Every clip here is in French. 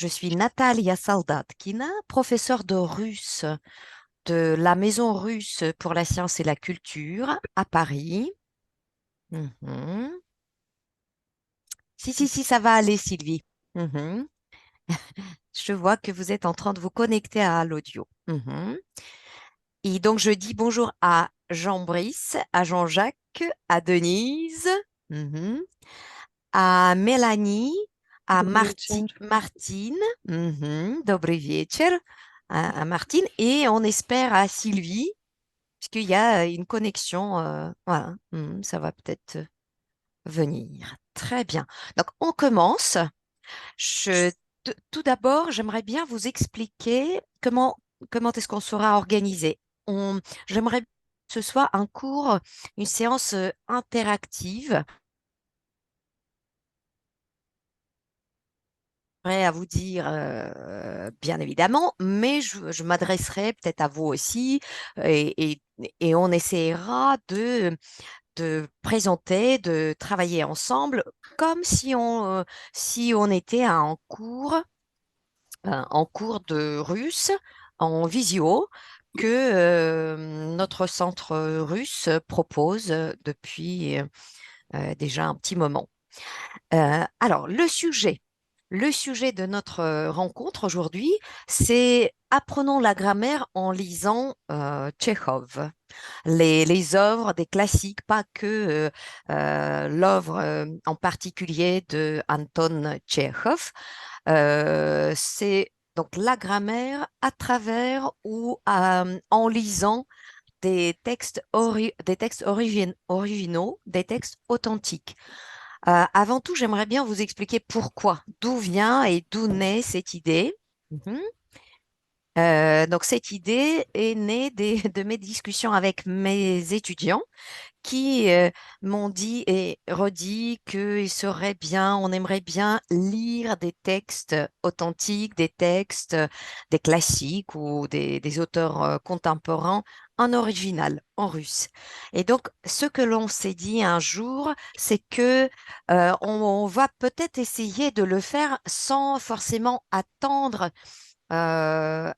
Je suis Natalia Soldatkina, professeure de russe de la Maison russe pour la science et la culture à Paris. Mhm. Si, si, si, ça va aller, Sylvie. Mhm. Je vois que vous êtes en train de vous connecter à l'audio. Mhm. Et donc, je dis bonjour à Jean-Brice, à Jean-Jacques, à Denise, mhm, à Mélanie, à Добрый вечер. Martine, Dobry wieczór, à Martine, et on espère à Sylvie, puisqu'il y a une connexion, voilà, ça va peut-être venir. Très bien. Donc, on commence. Je, Tout d'abord, j'aimerais bien vous expliquer comment est-ce qu'on sera organisé. J'aimerais que ce soit un cours, une séance interactive. Prêt à vous dire, bien évidemment, mais je m'adresserai peut-être à vous aussi et on essaiera de présenter, de travailler ensemble comme si on était en cours de russe, en visio, que notre centre russe propose depuis déjà un petit moment. Alors, le sujet de notre rencontre aujourd'hui, c'est apprenons la grammaire en lisant Tchekhov. Les œuvres des classiques, pas que l'œuvre en particulier de Anton Tchekhov. C'est donc la grammaire à travers ou en lisant des textes originaux, des textes authentiques. Avant tout, j'aimerais bien vous expliquer pourquoi, d'où vient et d'où naît cette idée. Mhm. Donc, cette idée est née de mes discussions avec mes étudiants qui m'ont dit et redit qu'il serait bien, on aimerait bien lire des textes authentiques, des textes, des classiques ou des auteurs contemporains en original, en russe. Et donc, ce que l'on s'est dit un jour, c'est que on va peut-être essayer de le faire sans forcément attendre qu'un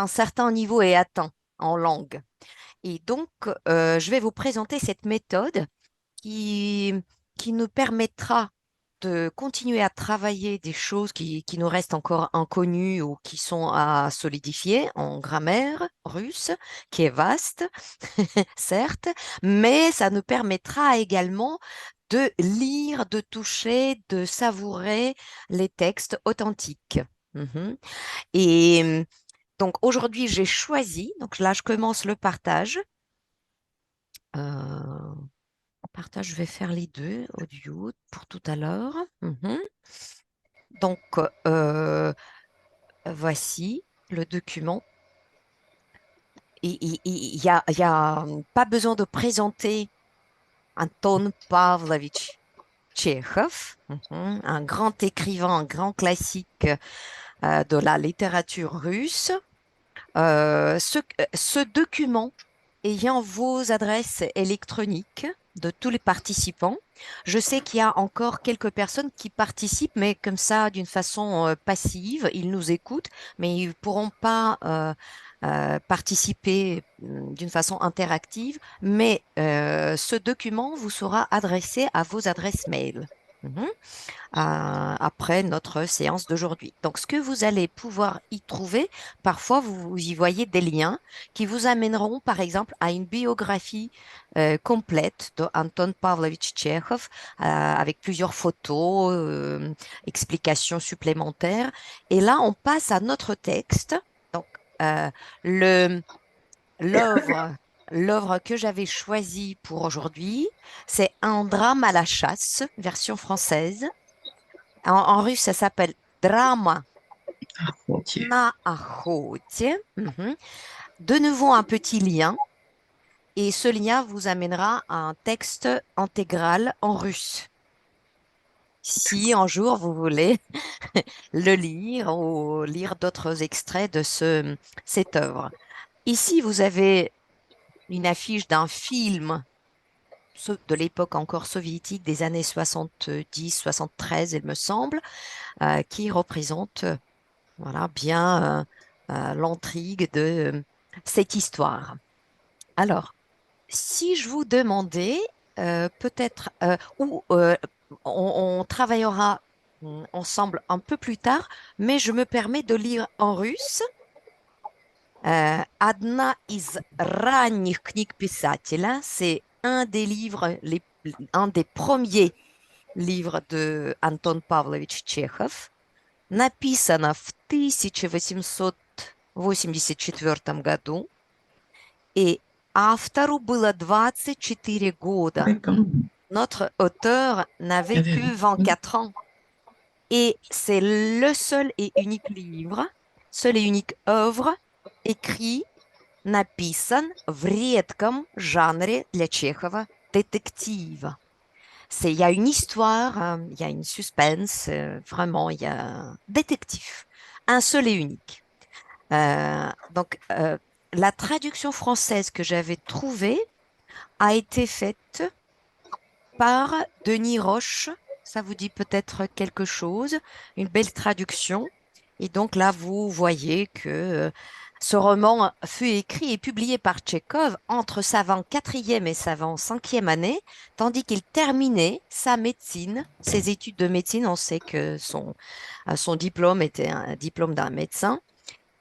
certain niveau est atteint en langue. Et donc, je vais vous présenter cette méthode qui, qui nous permettra de continuer à travailler des choses qui nous restent encore inconnues ou qui sont à solidifier en grammaire russe, qui est vaste, certes, mais ça nous permettra également de lire, de toucher, de savourer les textes authentiques. Mhm. Et donc aujourd'hui, j'ai choisi, donc là, je commence le partage. Euh, Partage, je vais faire les deux, audio pour tout à l'heure. Mhm. Donc, voici le document. Il y a pas besoin de présenter Anton Pavlovitch Tchekhov, un grand écrivain, un grand classique de la littérature russe. Ce document ayant vos adresses électroniques de tous les participants. Je sais qu'il y a encore quelques personnes qui participent, mais comme ça, d'une façon passive, ils nous écoutent, mais ils ne pourront pas participer d'une façon interactive. Mais ce document vous sera adressé à vos adresses mail. Mhm. Après notre séance d'aujourd'hui. Donc, ce que vous allez pouvoir y trouver, parfois vous y voyez des liens qui vous amèneront, par exemple, à une biographie complète de Anton Pavlovitch Tchekhov, avec plusieurs photos, explications supplémentaires. Et là, on passe à notre texte. Donc, euh, le, l'œuvre, l'œuvre que j'avais choisie pour aujourd'hui, c'est Un drame à la chasse, version française. En russe, ça s'appelle Drama Охоте. na охоте. Mhm. De nouveau, un petit lien. Et ce lien vous amènera à un texte intégral en russe. Si un jour vous voulez le lire ou lire d'autres extraits de cette œuvre. Ici, vous avez une affiche d'un film de l'époque encore soviétique des années 70-73, il me semble, qui représente voilà, bien l'intrigue de cette histoire. Alors, si je vous demandais peut-être, on travaillera ensemble un peu plus tard, mais je me permets de lire en russe. Одна из ранних книг писателя, c'est un des livres, un des premiers livres de Антон Павлович Чехов, написано в 1884 году, et автору было 24 года. Ouais, quand même. Notre auteur n'avait Il y avait que 24 ans. Et c'est le seul et unique livre, seule et unique œuvre écrite, написан в редком жанре для Чехова détective. Il y a une histoire, il y a une suspense, vraiment, il y a un détective, un seul et unique. Donc, la traduction française que j'avais trouvée a été faite par Denis Roche. Ça vous dit peut-être quelque chose, une belle traduction. Et donc là, vous voyez que ce roman fut écrit et publié par Tchekhov entre sa 24e et sa 25e année, tandis qu'il terminait sa médecine, ses études de médecine. On sait que son diplôme était un diplôme d'un médecin.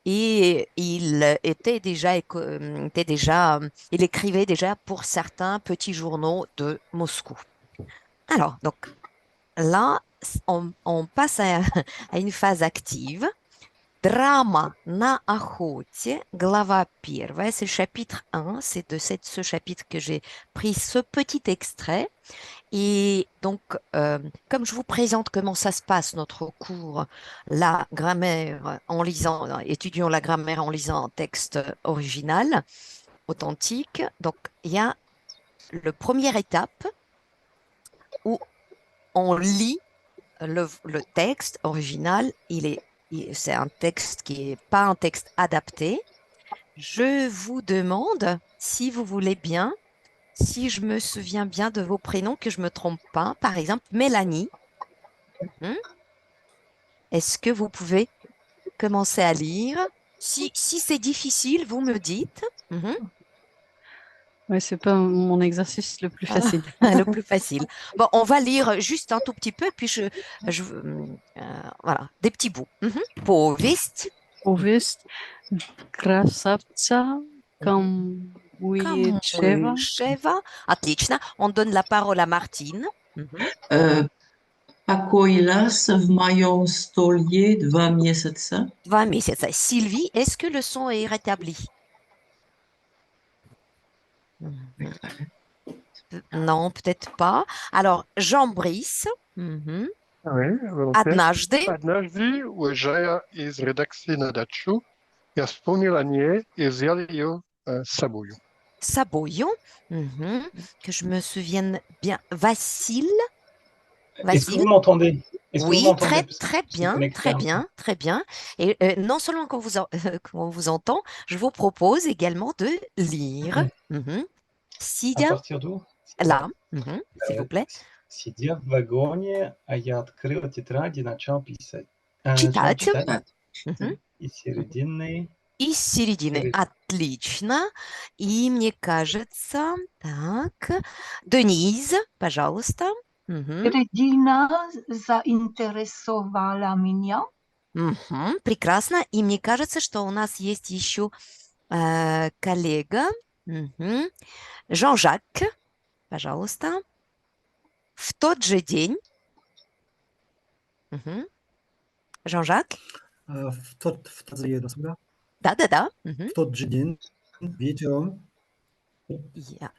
Et il écrivait déjà pour certains petits journaux de Moscou. Alors, donc là, on passe à une phase active. Драма на охоте, глава 1, c'est le chapitre 1, c'est de ce chapitre que j'ai pris ce petit extrait. Et donc, comme je vous présente comment ça se passe, notre cours, la grammaire en lisant, étudions la grammaire en lisant un texte original, authentique. Donc, il y a la première étape où on lit le texte original. C'est un texte qui n'est pas un texte adapté. Je vous demande, si vous voulez bien, si je me souviens bien de vos prénoms, que je ne me trompe pas. Par exemple, Mélanie. Hmm. Est-ce que vous pouvez commencer à lire? Si c'est difficile, vous me dites. Mhm. Ouais, c'est pas mon exercice le plus Ah, facile. le plus facile. Bon, on va lire juste un tout petit peu, puis voilà, des petits bouts. Mhm. Повесть. Повесть красавца Камуечева. Камышева. Отлично. On donne la parole à Martine. Mhm. Покоилась в моем столье 2 месяца. 2 месяца. Sylvie, est-ce que le son est rétabli? Mhm. Non, peut-être pas. Alors, Jean-Brice. Mhm. Oui, volontiers. Однажды. Однажды, уезжая из редакции на дачу, я вспомнил о ней и взял ее с собой. Saboyon. Mhm. Que je me souvienne bien. Vasile. Est-ce que Vasile. vous m'entendez? Est-ce que vous Oui, m'entendez? Parce que très je suis bien, connecté très un peu. bien, très bien. Et non seulement qu'on vous entend, je vous propose également de lire. Mhm. À Сидя partir d'où? là, s'il vous Э, plaît. Сидя в вагоне, я открыл тетрадь и начал писать. Начал Читать. читать. Мгм. И середины, Из середины. серед- Отлично. И мне кажется, так, Денise, пожалуйста. Мгм. Середина заинтересовала меня. Мгм. Прекрасно. И мне кажется, что у нас есть еще коллега. Мгм. Jean-Jacques, пожалуйста. В тот же день. Мгм. Jean-Jacques. В тот же день, Да-да-да. Мгм. в тот же день вечером,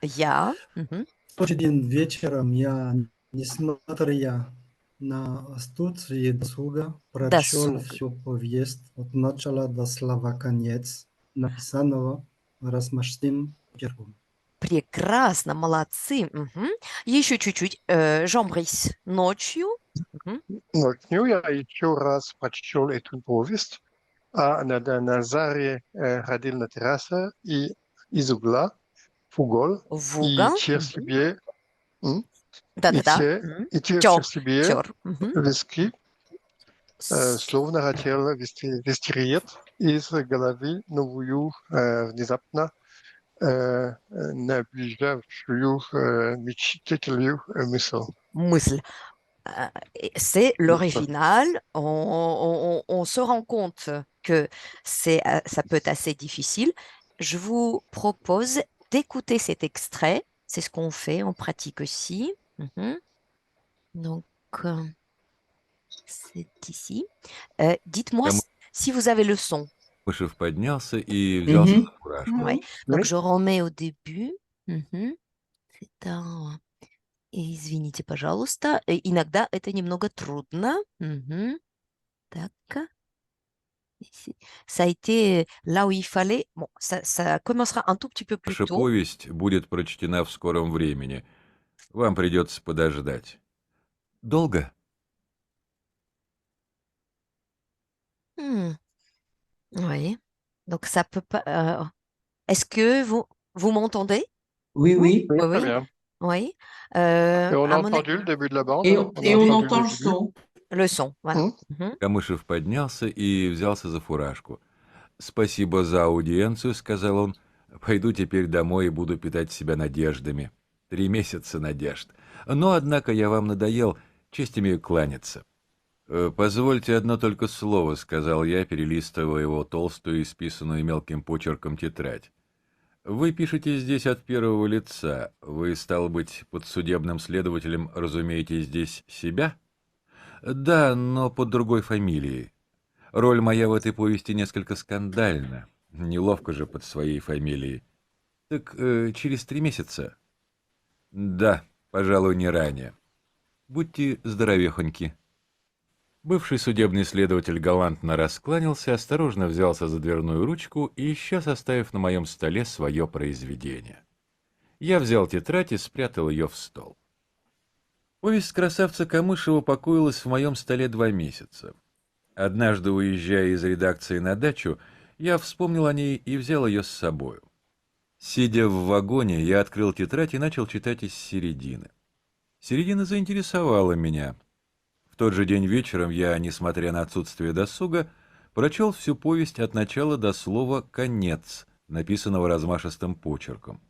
Я. Мгм. в тот же день вечером я, несмотря на отсутствие досуга, прочел Досуг. всю повесть от начала до слова конец, написанного размашистым почерком. Прекрасно, молодцы. Мгм. Еще чуть-чуть. Jean-Brice, ночью. Мгм. Ночью я еще раз прочел эту повесть, а на заре ходил на террасе и из угла в угол В и угол. чер Мгм. себе М? Да-да-да. И те Чор. в себе Чор. Мгм. виски, словно хотел выстрелить из головы новую, внезапно наближавшую мечтателю мысль. Мысль. C'est Да, да. l'original. On se rend compte que ça peut être assez difficile. Je vous propose d'écouter cet extrait. C'est ce qu'on fait, on pratique aussi. Mhm. Donc, euh, c'est ici. Dites-moi si vous avez le son. Камышев поднялся и взялся Mhm. за фуражку. Ouais. Oui. Donc, je remets au début. Mhm. C'est un... Извините, пожалуйста. Иногда это немного трудно. Мгм. Так. Ici. Ça a été là où il fallait. Bon, ça commencera un tout petit peu plus Ваша tôt. повесть будет прочтена в скором времени. Вам придется подождать. Долго? Hmm. Oui. Donc, ça peut pas. Est-ce que vous m'entendez? Oui, oui. Oui, Oui, très oui. bien. Oui. Et on a À mon entendu le début de la bande. Et, On a et on entendu entend le le début. son. le son, voilà. М? Mhm. Камышев поднялся и взялся за фуражку. «Спасибо за аудиенцию», — сказал он. «Пойду теперь домой и буду питать себя надеждами. 3 месяца надежд. Но, однако, я вам надоел, честь имею кланяться». «Позвольте одно только слово», — сказал я, перелистывая его толстую, исписанную мелким почерком тетрадь. «Вы пишете здесь от первого лица. Вы, стало быть, под судебным следователем разумеете здесь себя?» «Да, но под другой фамилией. Роль моя в этой повести несколько скандальна. Неловко же под своей фамилией. Так через 3 месяца?» «Да, пожалуй, не ранее. Будьте здоровехоньки». Бывший судебный следователь галантно раскланялся, осторожно взялся за дверную ручку и исчез, оставив на моем столе свое произведение. Я взял тетрадь и спрятал ее в стол. Повесть красавца Камышева покоилась в моем столе 2 месяца. Однажды, уезжая из редакции на дачу, я вспомнил о ней и взял ее с собою. Сидя в вагоне, я открыл тетрадь и начал читать из середины. Середина заинтересовала меня. В тот же день вечером я, несмотря на отсутствие досуга, прочел всю повесть от начала до слова «конец», написанного размашистым почерком.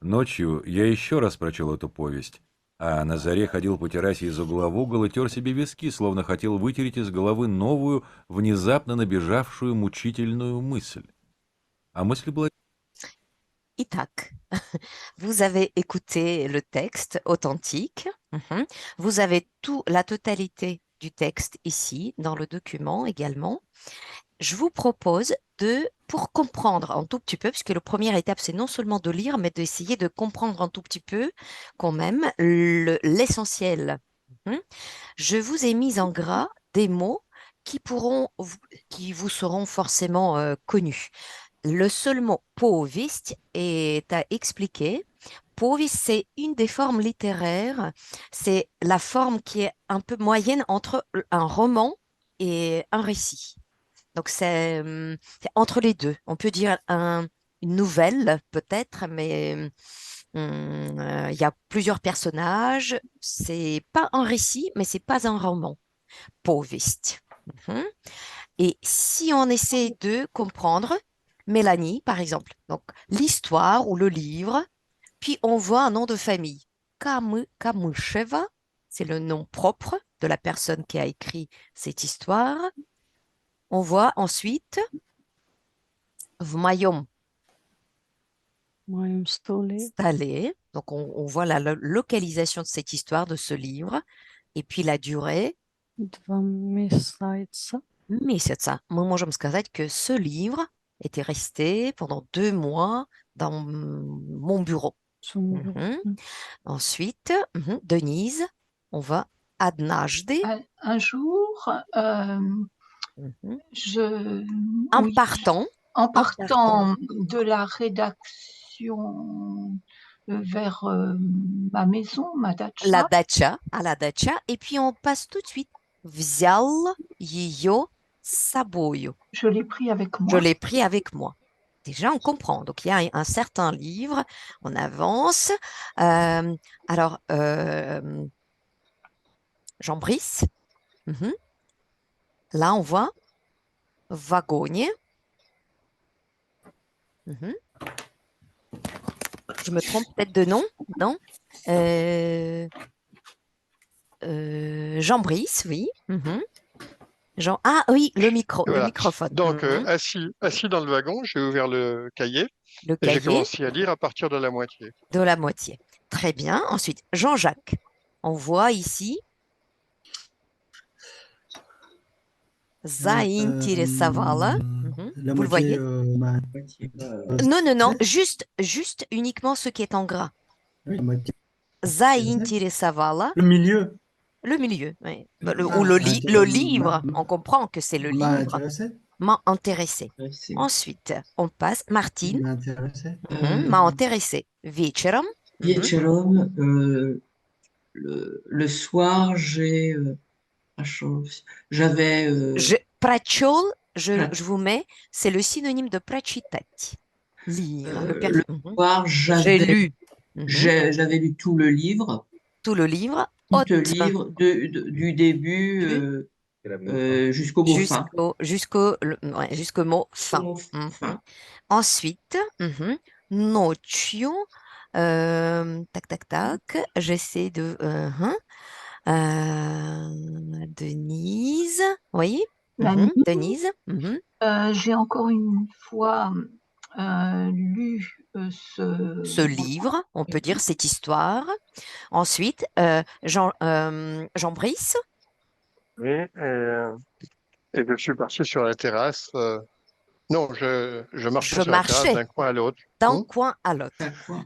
Ночью я еще раз прочел эту повесть, а на заре ходил по террасе из угла в угол и тер себе виски, словно хотел вытереть из головы новую, внезапно набежавшую мучительную мысль. А мысль была... Итак, vous avez écouté le texte authentique. Mhm. Vous avez la totalité du texte ici, dans le document également. Je vous propose pour comprendre un tout petit peu, puisque la première étape, c'est non seulement de lire, mais d'essayer de comprendre un tout petit peu quand même l'essentiel. Mhm. Je vous ai mis en gras des mots qui vous seront forcément connus. Le seul mot povest est à expliquer. Povest, c'est une des formes littéraires. C'est la forme qui est un peu moyenne entre un roman et un récit. Donc, c'est entre les deux. On peut dire une nouvelle, peut-être, mais il y a plusieurs personnages. C'est pas un récit, mais c'est pas un roman. Povest. Mhm. Et si on essaie de comprendre Mélanie, par exemple, donc l'histoire ou le livre, puis on voit un nom de famille. Kamysheva, c'est le nom propre de la personne qui a écrit cette histoire. On voit ensuite в моем В моем столе столе. Donc on voit la localisation de cette histoire, de ce livre, et puis la durée. 2 месяца. Месяца. Мы можем сказать que ce livre était resté pendant 2 mois dans mon bureau. Mhm. Ensuite, Denise, on va однажды. Un jour, Mhm. en Oui, partant de la rédaction vers ma maison, ma dacha. à la dacha, et puis on passe tout de suite. Взял ее с собою. Je l'ai pris avec Je moi. l'ai pris avec moi. Déjà, on comprend. Donc, il y a un certain livre, on avance. Alors, Jean Brice, mhm. Là, on voit wagonie. Mhm. Je me trompe peut-être de nom, non? Euh, Jean Brice, oui. Mhm. Ah oui, le Voilà. microphone. Donc, Mhm. assis dans le wagon, j'ai ouvert le cahier Le et j'ai cahier commencé à lire à partir de la moitié. de la moitié. Très bien. Ensuite, Jean-Jacques. On voit ici zainteresovala. Mhm. La Vous le moitié, voyez? c'est Non, juste uniquement ce qui est en gras. oui, la moitié. Zainteresovala. Le milieu Le milieu, oui. Ou m'a le livre, on comprend que c'est le m'a livre, intéressé. m'a intéressé. Intéressé. Ensuite, on passe, Martine, M'a intéressé. m'a intéressé. Вечером, Вечером, le soir, j'avais прочел, pra- je vous mets, c'est le synonyme de прочитать. Lire. le soir, J'ai lu. j'avais lu tout le livre, Tout le livre, tout le livre du début jusqu'au mot fin. jusqu'au mot fin. Mot fin. Ensuite, ночью, tac, j'essaie de... Denise, oui, La nuit, Denise. j'ai encore une fois lu Ce livre, on peut dire cette histoire. Ensuite, Jean Brice. Oui, et je suis parti sur la terrasse. Non, je marchais Je sur la terrasse marchais d'un coin à l'autre. d'un coin à l'autre.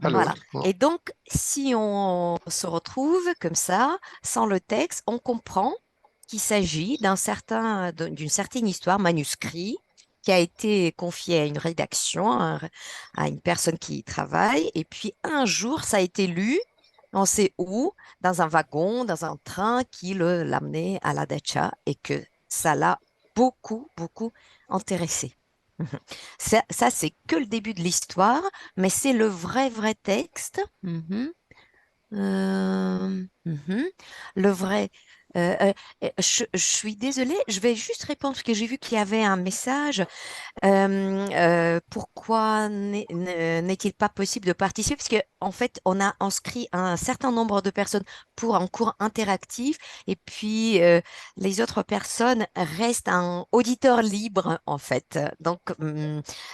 À Voilà. l'autre. Et donc, si on se retrouve comme ça, sans le texte, on comprend qu'il s'agit d'une certaine histoire manuscrite qui a été confiée à une rédaction, à une personne qui y travaille. Et puis, un jour, ça a été lu, on sait où, dans un wagon, dans un train qui l'amenait à la dacha et que ça l'a beaucoup, beaucoup intéressé. Ça, c'est que le début de l'histoire, mais c'est le vrai texte. Le vrai. Je suis désolée, je vais juste répondre parce que j'ai vu qu'il y avait un message. Pourquoi n'est-il pas possible de participer? Parce qu'en fait, on a inscrit un certain nombre de personnes pour un cours interactif et puis les autres personnes restent un auditeur libre, en fait. Donc,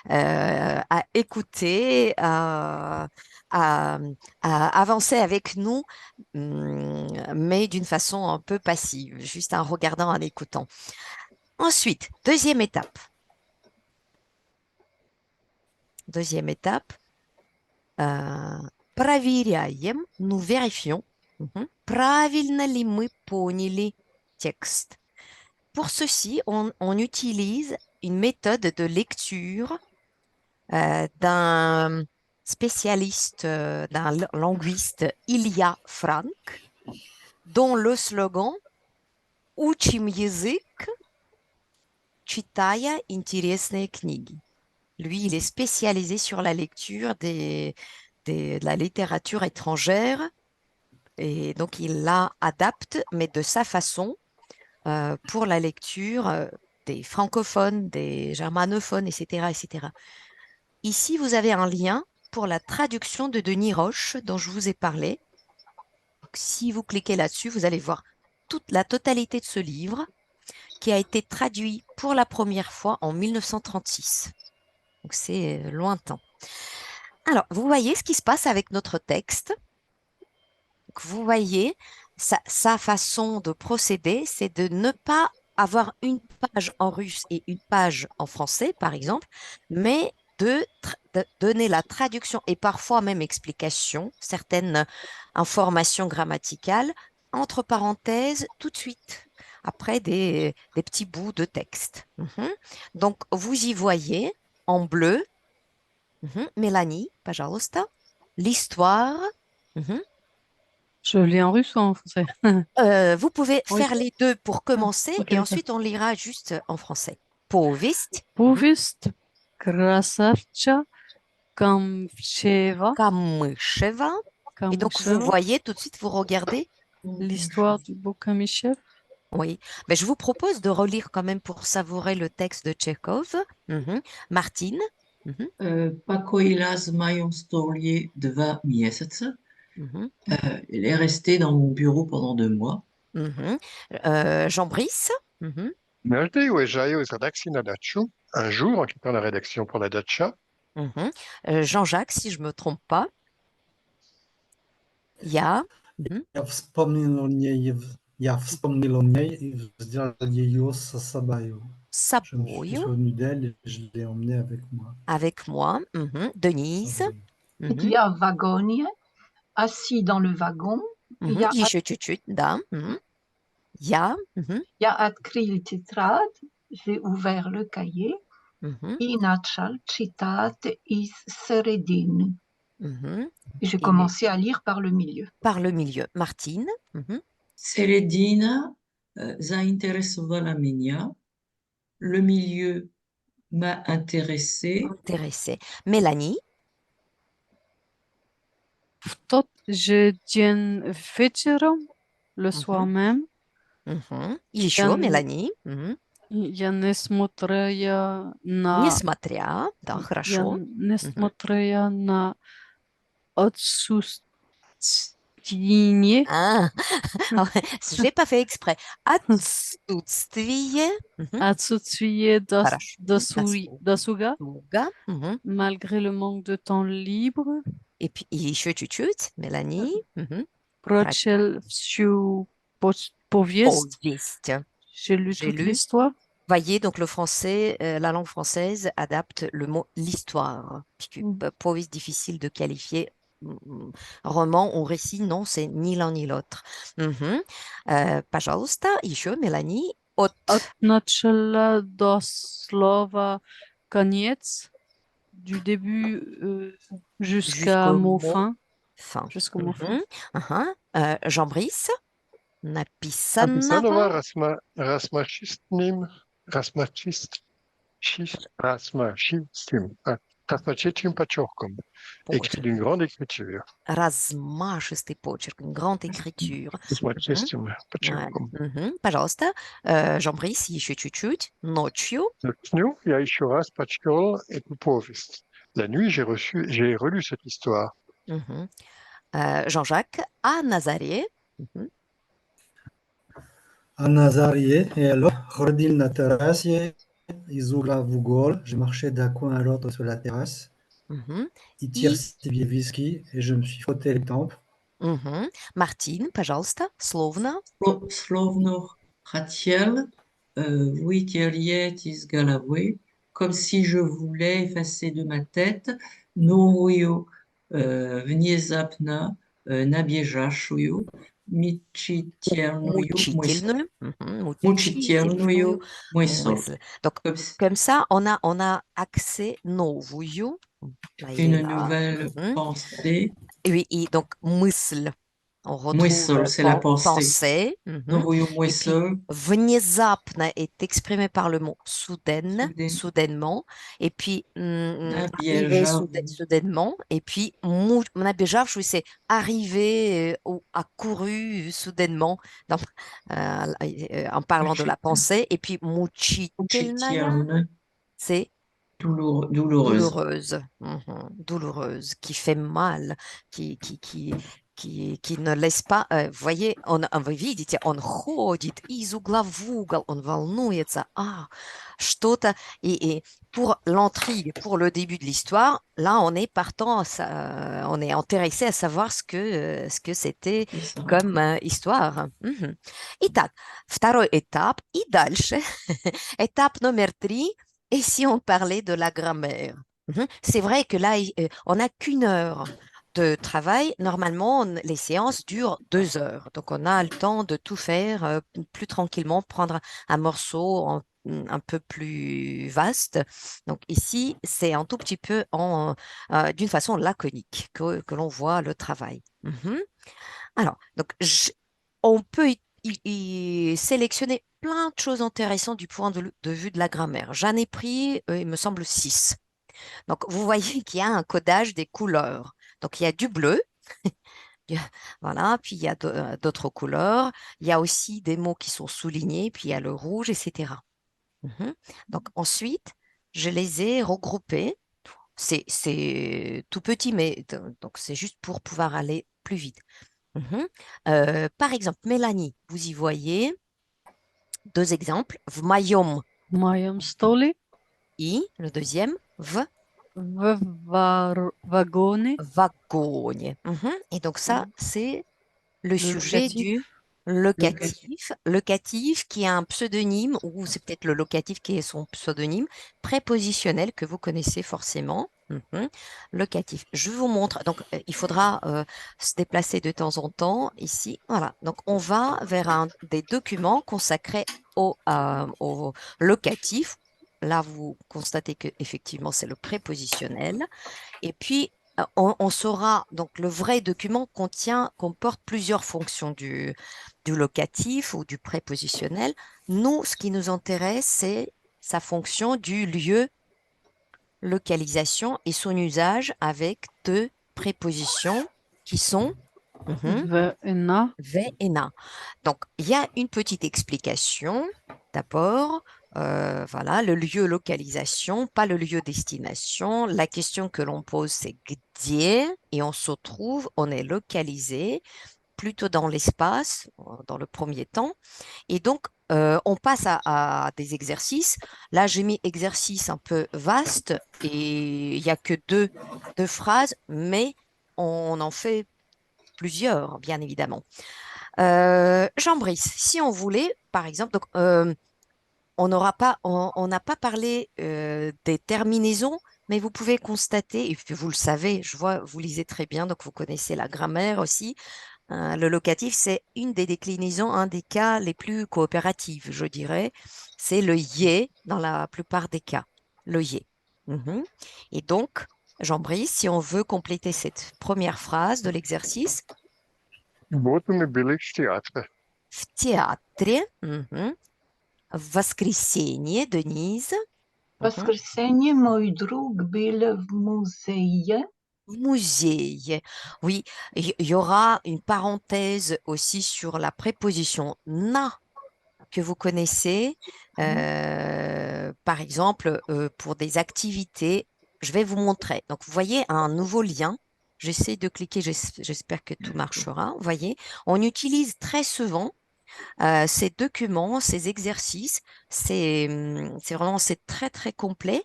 à écouter, à, à avancer avec nous, mais d'une façon un peu passive, juste en regardant, en écoutant. Ensuite, deuxième étape. Deuxième étape, проверяем, nous vérifions, правильно ли мы поняли текст. Pour ceci, on utilise une méthode de lecture d'un spécialiste, d'un linguiste, Ilya Frank, dont le slogan «Учим язык, читая интересные книги». Lui, il est spécialisé sur la lecture de la littérature étrangère et donc il la adapte, mais de sa façon, pour la lecture des francophones, des germanophones, etc., etc. Ici, vous avez un lien pour la traduction de Denis Roche dont je vous ai parlé. Donc, si vous cliquez là-dessus, vous allez voir toute la totalité de ce livre qui a été traduit pour la première fois en 1936. Donc, c'est lointain. Alors, vous voyez ce qui se passe avec notre texte. Donc, vous voyez, sa façon de procéder, c'est de ne pas avoir une page en russe et une page en français, par exemple, mais de donner la traduction et parfois même explication, certaines informations grammaticales, entre parenthèses, tout de suite, après des petits bouts de texte. Donc, vous y voyez en bleu, Mélanie, пожалуйста, l'histoire. Je lis en russe ou en français? Vous pouvez Oui. faire les deux pour commencer ok, et ok. ensuite on lira juste en français. Повесть. Повесть красавца Камшева. Камышева. Et donc, vous Камшева. voyez, tout de suite, vous regardez. L'histoire du beau Kamyshev. Oui. Mais je vous propose de relire quand même pour savourer le texte de Tchekhov. Mhm. Martine. Mhm. Покоила с моем столе 2 месяца. Mhm. Elle est restée dans mon bureau pendant 2 mois. Mhm. Jean-Brice. Mhm. Najde ujeżdżają z redakcji na daczu. Un jour, en quittant la rédaction pour la dacha, Mhm. Jean-Jacques, si je ne me trompe pas. Я. Mhm. Я вспомнил о ней и взял ее с собой. С Je me suis собою. souvenu d'elle et je l'ai emmenée avec moi. Avec moi. Mhm. Denise. Собой. Il Mhm. y a wagonie, assis dans le wagon. Il y Mhm. a, Еще чуть-чуть, да. Mhm. Я. Mhm. il y a открыл тетрадь, j'ai ouvert le cahier. Mhm. И начал читать из середины. Mhm. J'ai Et commencé à lire par le milieu. par le milieu. Martine. Mhm. Середина заинтересовала меня. Le milieu m'a intéressé. Intéressée. Mélanie. В тот же день вечером, le soir même, Mhm. Еще Мелани. Мгм. я не смотрела на... Несмотря, да, Я хорошо. не смотрела на отсутствие Ah, j'ai pas fait exprès. Отсутствие. Мгм. отсутствие Хорошо. досуга, Досуга. Мгм. malgré le manque de temps libre, Et puis и еще чуть-чуть, Мелани. Мгм. прочел всю повесть, Повесть. j'ai lu J'ai toute lu. l'histoire. Voyez, donc le français, la langue française adapte le mot l'histoire, puisque повесть difficile de qualifier. Roman ou récit, non, c'est ni l'un ni l'autre. Мгм. Пожалуйста, еще Мелани. От. От начала до слова конец, du début jusqu'à Jusqu'au mot mot fin. fin. Jusqu'au mot fin. Мгм. Ага. Jean-Brice. napisano Написанного. rasmachistym почерком, écrit d'une grande écriture. Размашистый почерк, une grande écriture. Rasmachistym Ouais. почерком. Мгм. Пожалуйста, Jean-Brice, еще чуть-чуть. Ночью. Nocnu, я еще раз прочел эту повесть. La nuit, j'ai relu cette histoire. Мгм. Jean-Jacques, à Nazaré. Мгм. А Назарье, et alors, ходил на террасе из угла в угол. Je marchais d'un coin à l'autre sur la terrasse. Мгм. Il И whisky et je me suis frotté les tempes. мгм. Мартин, пожалуйста, словно. Словно хотел вытереть из головы, comme si je voulais effacer de ma tête новую внезапно набежавшую мучительную Мучительную. Мгм. мучительную Мучительную мысль. мысль. Donc, Comme comme ça, on a accès новую. Là, il est une là. nouvelle Мгм. pensée. Et donc, мысль, on retrouve Мысль, c'est la pensée. pensée. Мгм. Новую Et puis, мысль. внезапно est exprimé par le mot soudaine, Soudain. soudainement. Et puis, arrivé Набежав. soudainement. Et puis, набежавший, c'est arrivé ou accouru soudainement, donc, en parlant de la pensée. Et puis, мучительная, Мучительно. c'est Douloureuse. douloureuse, douloureuse, qui fait mal, qui ne laisse pas, vous voyez, вы видите, он ходит из угла в угол, он волнуется, что-то, et pour l'intrigue, pour le début de l'histoire, là, on est partant, on est intéressé à savoir ce que c'était comme histoire. Мгм. Итак, второй этап, и дальше, étape номер 3, et si on parlait de la grammaire? C'est vrai que là, on n'a qu'une heure de travail. Normalement, les séances durent 2 heures. Donc, on a le temps de tout faire plus tranquillement, prendre un morceau un peu plus vaste. Donc, ici, c'est un tout petit peu d'une façon laconique que l'on voit le travail. Alors, donc, on peut y sélectionner plein de choses intéressantes du point de vue de la grammaire. J'en ai pris, il me semble, 6. Donc, vous voyez qu'il y a un codage des couleurs. Donc, il y a du bleu, voilà, puis il y a d'autres couleurs. Il y a aussi des mots qui sont soulignés, puis il y a le rouge, etc. Mhm. Donc, ensuite, je les ai regroupés. C'est tout petit, mais donc c'est juste pour pouvoir aller plus vite. Mhm. Par exemple, Mélanie, vous y voyez deux exemples. В моем В моем столе, i, le deuxième, в вагоне, wagonie. Mhm. Et donc ça, c'est le le sujet locatif. du locatif. Locatif qui a un pseudonyme, ou c'est peut-être le locatif qui est son pseudonyme, prépositionnel que vous connaissez forcément. Mhm. Locatif. Je vous montre. Donc, il faudra se déplacer de temps en temps ici. Voilà. Donc, on va vers un des documents consacrés au locatif. Là, vous constatez que effectivement, c'est le prépositionnel. Et puis, on saura, donc le vrai document comporte plusieurs fonctions du locatif ou du prépositionnel. Nous, ce qui nous intéresse, c'est sa fonction du lieu, localisation et son usage avec deux prépositions qui sont В и на. V et na. Donc, il y a une petite explication. D'abord, voilà, le lieu localisation, pas le lieu destination. La question que l'on pose, c'est где, et on se trouve, on est localisé plutôt dans l'espace, dans le premier temps. Et donc, on passe à des exercices. Là, j'ai mis exercice un peu vaste et il n'y a que deux phrases, mais on en fait plusieurs, bien évidemment. Jean-Brice, si on voulait, par exemple, donc, on n'a pas parlé des terminaisons, mais vous pouvez constater, et puis vous le savez, je vois, vous lisez très bien, donc vous connaissez la grammaire aussi. Le locatif, c'est une des déclinaisons, un des cas les plus coopératifs, je dirais. C'est le yé dans la plupart des cas, le yé. Mhm. Et donc, Jean-Brice, si on veut compléter cette première phrase de l'exercice, Вот мы были в театре. в театре, в воскресенье, Denise, В воскресенье мой друг был в музее. в музее. Oui, il y aura une parenthèse aussi sur la préposition na que vous connaissez. Par exemple, pour des activités, je vais vous montrer. Donc, vous voyez un nouveau lien. J'essaie de cliquer, j'espère que tout marchera. Vous voyez, on utilise très souvent ces documents, ces exercices. C'est vraiment, c'est très, très complet.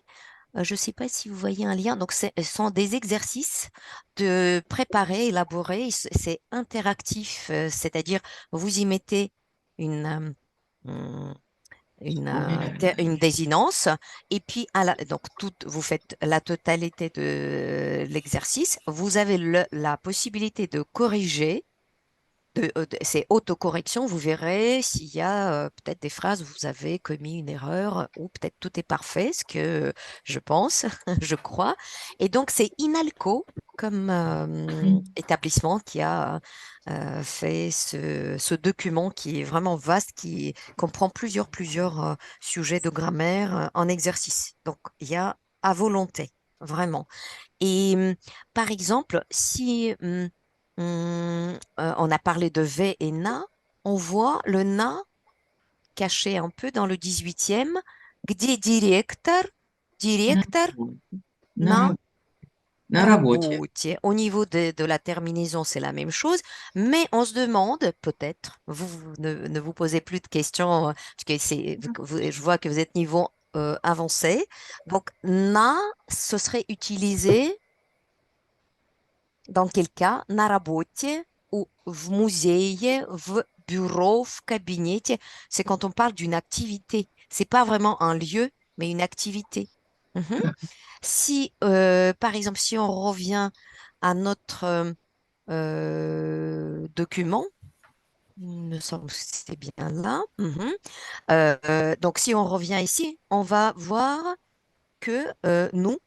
Je ne sais pas si vous voyez un lien. Donc, ce sont des exercices de préparer, élaborer. C'est interactif, c'est-à-dire vous y mettez une, hum, une désinence et puis donc vous faites la totalité de l'exercice. Vous avez la possibilité de corriger c'est autocorrection, vous verrez s'il y a peut-être des phrases où vous avez commis une erreur ou peut-être tout est parfait, ce que je pense, je crois. Et donc, c'est Inalco comme établissement qui a fait ce document qui est vraiment vaste, qui comprend plusieurs sujets de grammaire en exercice. Donc, il y a à volonté, vraiment. Et par exemple, si on a parlé de V et Na, on voit le Na caché un peu dans le 18e. Где директор? Директор на На работе. работе. Au niveau de la terminaison, c'est la même chose, mais on se demande, peut-être, vous ne vous posez plus de questions, parce que je vois que vous êtes niveau avancé. Donc, na, ce serait utilisé dans quel cas? На работе ou в музее, в bureau, в кабинете. C'est quand on parle d'une activité. C'est pas vraiment un lieu, mais une activité. Mhm. Si, par exemple, si on revient à notre document, il me semble que c'est bien là. Mhm. Donc, si on revient ici, on va voir que nous,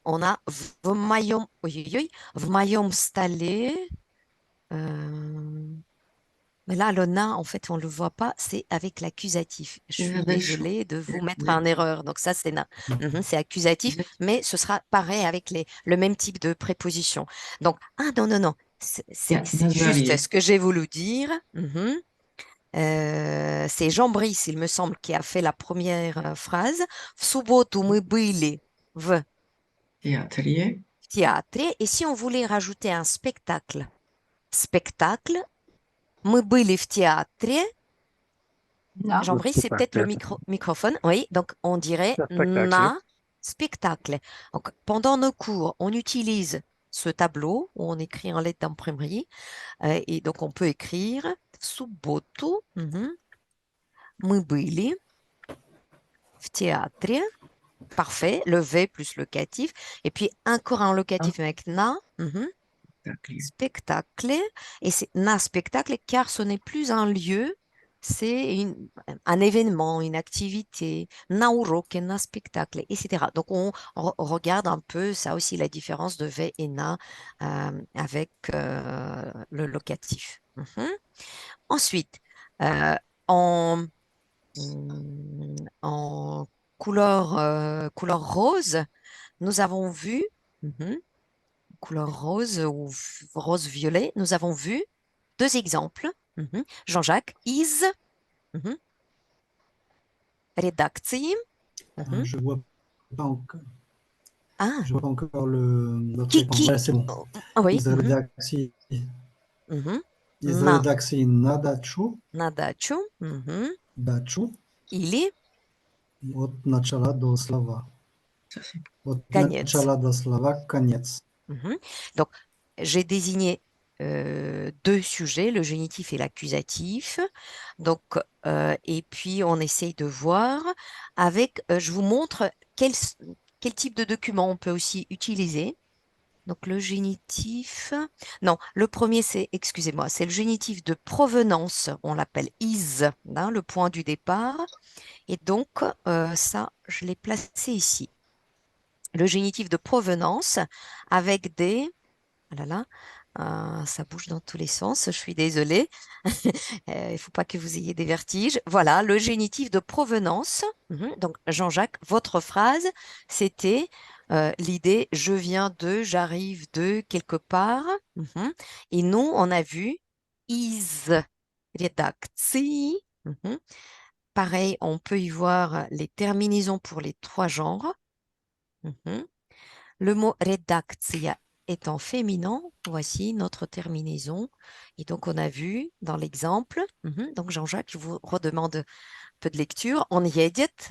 on a в моем, ой-ой-ой, в моем столе, Mais là, le na, en fait, on ne le voit pas, c'est avec l'accusatif. Je suis Nadachou. désolée de vous mettre en erreur. Donc ça, c'est na. C'est accusatif, mais ce sera pareil avec le même type de préposition. Donc, ah non, non, non, c'est juste Nazariye. ce que j'ai voulu dire. C'est Jean Brice, il me semble, qui a fait la première phrase. В субботу мы были в Théâtrier. théâtre. Et si on voulait rajouter un spectacle, мы были в театре. Na, Jean-Brice, c'est peut-être le microphone. Oui, donc on dirait Spectacle. na spectacle. Donc pendant nos cours, on utilise ce tableau où on écrit en lettres d'imprimerie. Et donc on peut écrire субботу. Мы были в театре. Parfait. Le V plus le locatif. Et puis encore un locatif avec na. Théâtrier. Spectacle. Et c'est na spectacle car ce n'est plus un lieu, c'est un événement, une activité. Na urok et na spectacle, etc. Donc on regarde un peu ça aussi la différence de V et na avec le locatif. Ensuite, en, en couleur rose, nous avons vu couleur rose ou rose-violet, nous avons vu deux exemples. Jean-Jacques, is rédactie. Je vois pas encore. Ah, Je vois pas encore notre qui, réponse. Ouais, c'est bon. oui. Из редакции, из На редакции на дачу, дачу. дачу Или от начала до слова. Ça, c'est От конец. начала до слова конец. Donc, j'ai désigné deux sujets, le génitif et l'accusatif. Donc, et puis on essaye de voir avec, je vous montre quel type de document on peut aussi utiliser. Donc, le génitif, non, le premier, c'est, excusez-moi, c'est le génitif de provenance, on l'appelle is, le point du départ. Et donc, ça, je l'ai placé ici. Le génitif de provenance avec des... Ah là là, ça bouge dans tous les sens, je suis désolée. Il ne faut pas que vous ayez des vertiges. Voilà, le génitif de provenance. Donc, Jean-Jacques, votre phrase, c'était l'idée je viens de, j'arrive de quelque part. Et nous, on a vu is redakcji. Pareil, on peut y voir les terminaisons pour les trois genres. Le mot redakcja étant féminin, voici notre terminaison. Et donc, on a vu dans l'exemple, donc Jean-Jacques, je vous redemande un peu de lecture. On едет.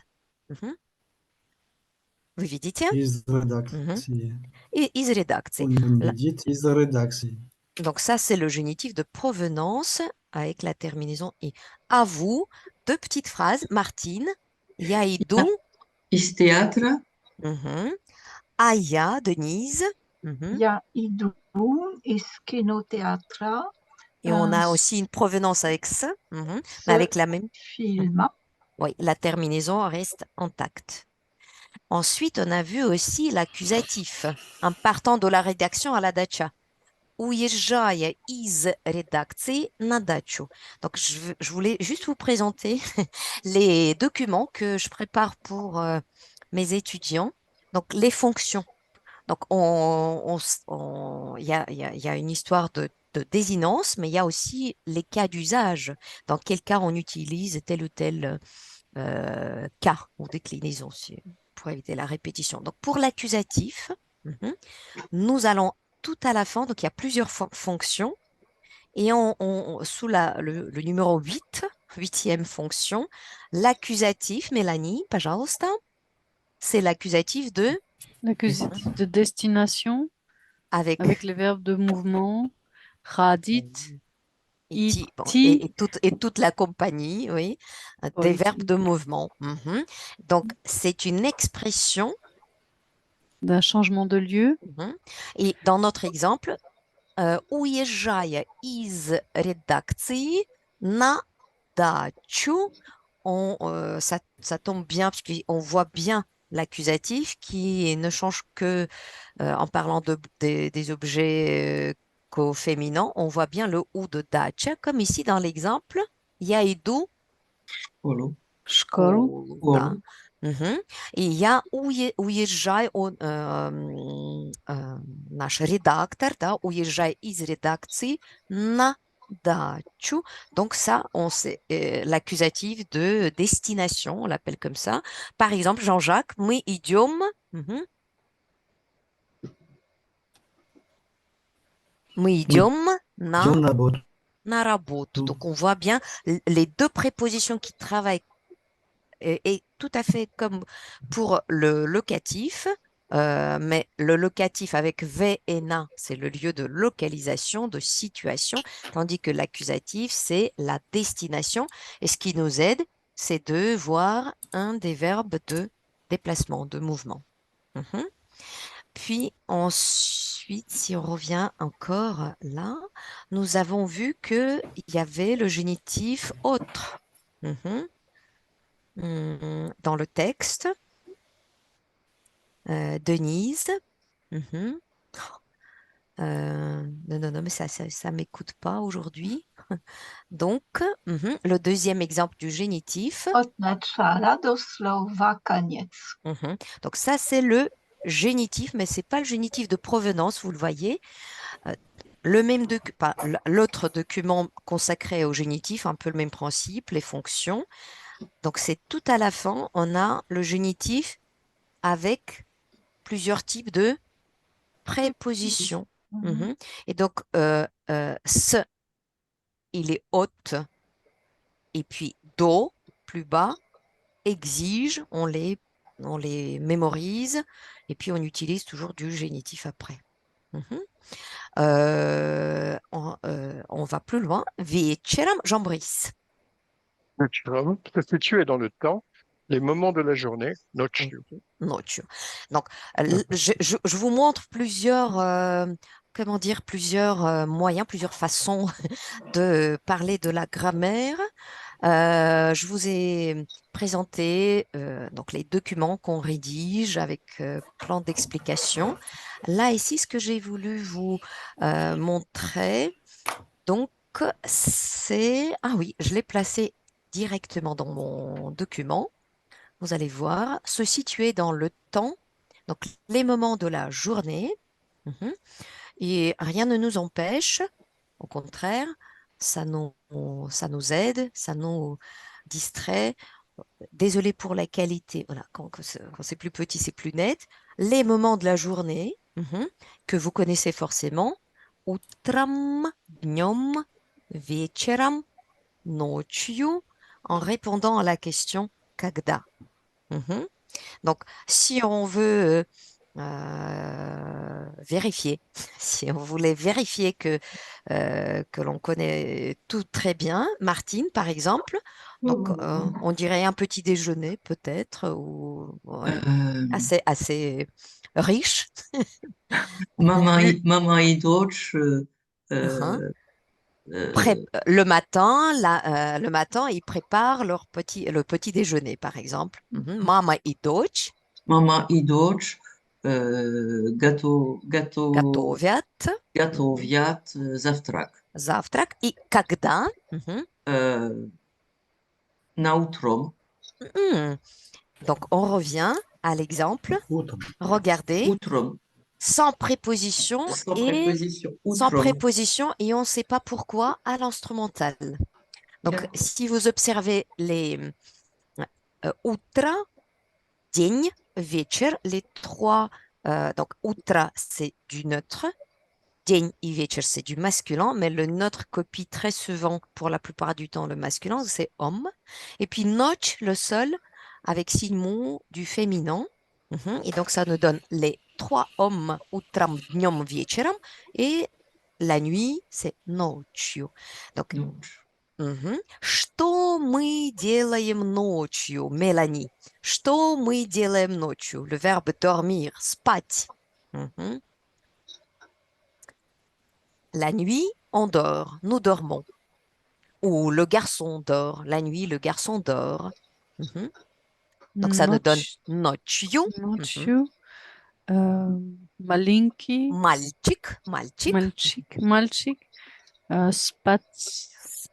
Vous видите? Из редакции. Et из редакции. Он видит из редакции. Donc, ça, c'est le génitif de provenance avec la terminaison et. À vous, deux petites phrases. Martine, я иду. Из театра. А я, Denise. Я иду из кинотеатра Et on a aussi une provenance avec ça, mais avec la même. film. Oui, la terminaison reste intacte. Ensuite, on a vu aussi l'accusatif, en partant de la rédaction à la dacha. Уезжая из редакции на дачу. Donc, je voulais juste vous présenter les documents que je prépare pour mes étudiants. Donc, les fonctions. Donc, il y a une histoire de désinence, mais il y a aussi les cas d'usage. Dans quel cas on utilise tel ou tel cas ou déclinaison pour éviter la répétition. Donc, pour l'accusatif, nous allons tout à la fin, donc il y a plusieurs fonctions, et sous le numéro 8, huitième fonction, l'accusatif, Mélanie, пожалуйста, c'est l'accusatif de... L'accusatif de destination avec le verbe de mouvement, radit, et iti. toute la compagnie, oui, des verbes de mouvement. Donc, c'est une expression d'un changement de lieu. Et dans notre exemple, уезжая из редакции на дачу, ça tombe bien parce qu'on voit bien l'accusatif qui ne change que en parlant des objets qu'au féminin, on voit bien le ou de dacha, comme ici dans l'exemple. Я иду Voilà. в школу. Voilà. Да. И я уезжаю, наш редактор, да, уезжаю из редакции на дачу. Donc ça, c'est l'accusatif de destination, on l'appelle comme ça. Par exemple, Jean-Jacques, мы идем, мы идем Идем на работу. на работу. Donc on voit bien les deux prépositions qui travaillent et tout à fait comme pour le locatif, mais le locatif avec V et na, c'est le lieu de localisation, de situation, tandis que l'accusatif, c'est la destination. Et ce qui nous aide, c'est de voir un des verbes de déplacement, de mouvement. Puis ensuite, si on revient encore là, nous avons vu qu'il y avait le génitif autre. Dans le texte, Denise. Non, mais ça m'écoute pas aujourd'hui. Donc, le deuxième exemple du génitif. Donc ça, c'est le génitif, mais c'est pas le génitif de provenance, vous le voyez. L'autre document consacré au génitif, un peu le même principe, les fonctions. Donc, c'est tout à la fin, on a le génitif avec plusieurs types de prépositions. Et donc, ce, il est haute, et puis do, plus bas, exige, on les mémorise, et puis on utilise toujours du génitif après. On va plus loin. Вечером, Jean-Brice. Se situer dans le temps, les moments de la journée, noccio. Noccio. Donc, je vous montre plusieurs, plusieurs moyens, plusieurs façons de parler de la grammaire. Je vous ai présenté donc les documents qu'on rédige avec plan d'explication. Là, ici, ce que j'ai voulu vous montrer, donc, c'est... Ah oui, je l'ai placé directement dans mon document. Vous allez voir, se situer dans le temps, donc les moments de la journée. Et rien ne nous empêche, au contraire, ça nous aide, ça nous distrait. Désolé pour la qualité, voilà, quand c'est plus petit, c'est plus net. Les moments de la journée que vous connaissez forcément. Утром, днем, вечером, ночью, en répondant à la question когда. Donc, si on veut vérifier, si on voulait vérifier que l'on connaît tout très bien, Martine, par exemple, donc on dirait un petit déjeuner peut-être, ou assez riche. Mama et Deutsch. Le matin, ils préparent le petit déjeuner, par exemple. Mama et Deutsch. Mama et Deutsch. Готовят завтрак. Завтрак. И когда? Наутром. Donc, on revient à l'exemple. Regardez. Утром. Sans préposition et on ne sait pas pourquoi à l'instrumental. Donc, si vous observez les утро, день, вечер, les trois, donc утро, c'est du neutre, день et вечер, c'est du masculin, mais le neutre copie très souvent, pour la plupart du temps, le masculin, c'est homme. Et puis nocь, le seul, avec six mots du féminin. Et donc, ça nous donne les trois hommes, утром, днем, вечером, et la nuit, c'est ночью. Donc, что мы делаем ночью, Мélanie? Что мы делаем ночью? Le verbe dormir, спать. La nuit, on dort, nous dormons. Ou le garçon dort, la nuit, le garçon dort. Donc, ça nous donne ночью. Malinki, Мальчик, мальчик. Мальчик,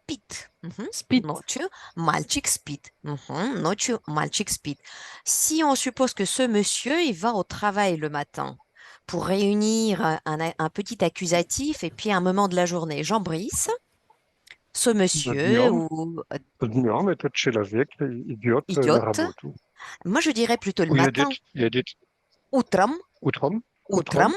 Спит. Спит. Ночью мальчик спит. Ночью мальчик спит. Si on suppose que ce monsieur, il va au travail le matin pour réunir un petit accusatif et puis un moment de la journée. Jean Brice, ce monsieur ou Dnем этот человек идет на idiote, работу. moi je dirais plutôt le matin. Едет Утром, утром. утром,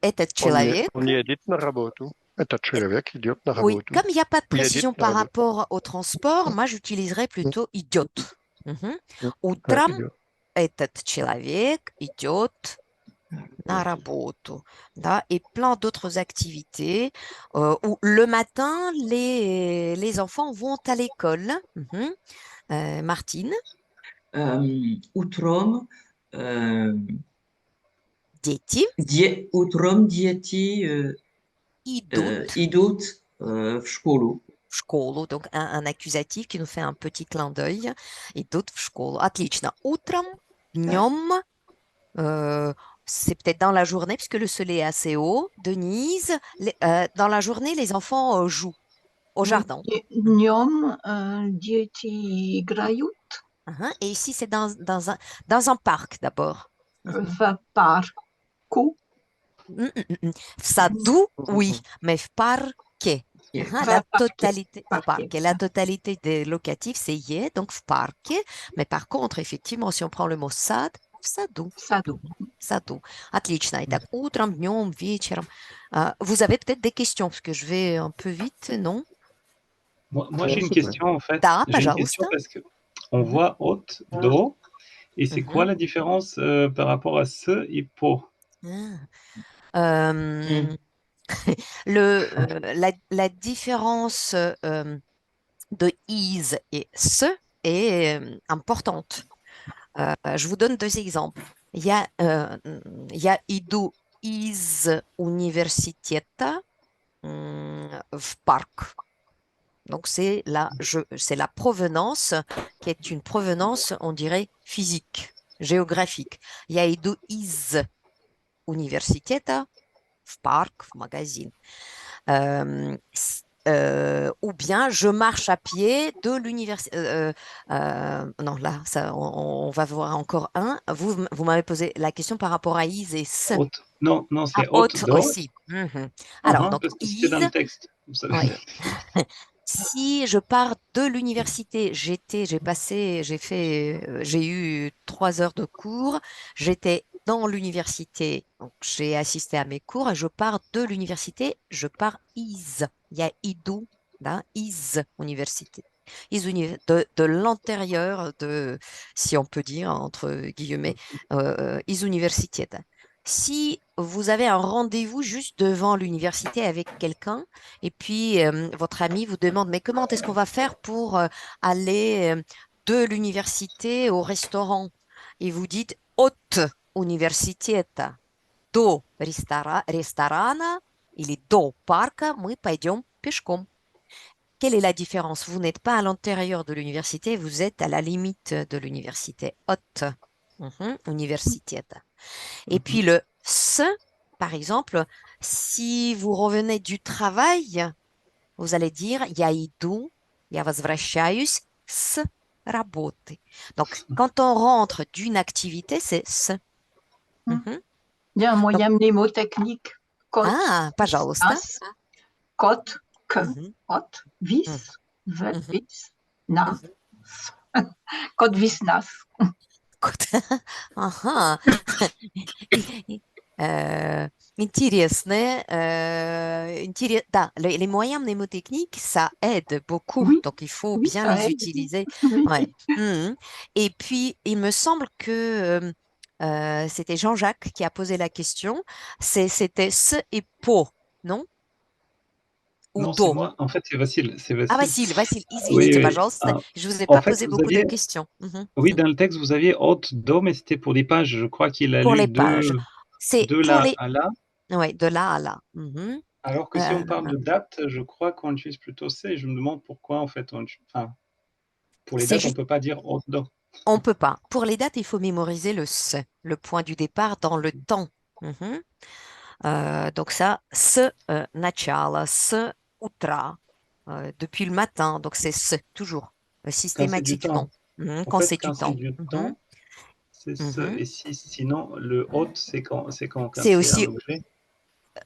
этот человек. Он едет на работу. Этот человек идет на Oui, работу. comme il n'y a pas de précision Едет на par работу. rapport au transport, moi j'utiliserais plutôt idiote. Да, Утром идет. этот человек идет на работу. Да, et plein d'autres activités où le matin, les enfants vont à l'école. Martine, утром, дети утром дети идут в школу. в школу. Donc un accusatif qui nous fait un petit clin d'œil. Идут в школу. Отлично. Утром, днем, c'est peut-être dans la journée, puisque le soleil est assez haut. Denise, dans la journée, les enfants jouent au jardin. Днем дети играют Et ici, c'est dans un parc d'abord. в парку. В саду, oui, mais в парке. La totalité, в парке. La totalité des locatifs, c'est je, donc в парке. Mais par contre, effectivement, si on prend le mot сад, в саду. В саду. В саду. Отлично. Итак, утром, днем, вечером. Vous avez peut-être des questions, parce que je vais un peu vite, non? Moi j'ai une question en fait. Да, J'ai une question пожалуйста. parce que on voit hôte, do, et c'est quoi la différence par rapport à ce et po? La différence de is et ce est importante. Je vous donne deux exemples. Il y a idu из университета в парк. Donc, c'est la provenance qui est une provenance, on dirait, physique, géographique. Il y a idu из университета в парк, в магазин. Ou bien je marche à pied de l'université. Non, là, ça, on va voir encore un. Vous m'avez posé la question par rapport à is et s. Hôte. Non, c'est hôte hôte, do. aussi. Alors, donc, parce que c'était dans le texte. Vous savez. Oui. Si je pars de l'université, j'ai eu 3 heures de cours, j'étais dans l'université, donc j'ai assisté à mes cours et je pars de l'université, je pars is. Il y a idu, là, is université. De l'intérieur si on peut dire, entre guillemets, is universität. Si vous avez un rendez-vous juste devant l'université avec quelqu'un et puis votre ami vous demande mais comment est-ce qu'on va faire pour aller de l'université au restaurant et vous dites от университета до ресторана или до парка мы пойдем пешком. Quelle est la différence? Vous n'êtes pas à l'intérieur de l'université, vous êtes à la limite de l'université. От университета. Et puis le s, par exemple, si vous revenez du travail, vous allez dire я иду, я возвращаюсь с работы. Donc, quand on rentre d'une activité, c'est s. Il y a un moyen mnémotechnique. Пожалуйста. Кот, от, вис, вис, нас. Кот, вис, нас. Интересно. Да, les moyens mnémotechniques, ça aide beaucoup, donc il faut bien les utiliser. Ouais. Et puis, il me semble que c'était Jean-Jacques qui a posé la question. C'était ce et po, non? Non, c'est moi. En fait, c'est Vassil. Vassil, извините, пожалуйста. Je ne vous ai pas posé beaucoup de questions. Oui, dans le texte, vous aviez hôte, do, mais c'était pour des pages. Je crois qu'il a pour lu les pages. C'est de là à là. Oui, de là à là. Alors que si on parle de date, je crois qu'on utilise plutôt C. Je me demande pourquoi, en fait, pour les dates, on ne peut pas dire hôte, do. On ne peut pas. Pour les dates, il faut mémoriser le s, le point du départ dans le temps. Mhm. Donc ça, s начало, s утра, depuis le matin. Donc c'est s, toujours, Quand c'est du systématiquement. temps. Mhm, En quand fait, c'est du quand c'est temps. du Mhm, temps, c'est ce. mhm. Et si, sinon, le hôte, quand C'est c'est un aussi objet,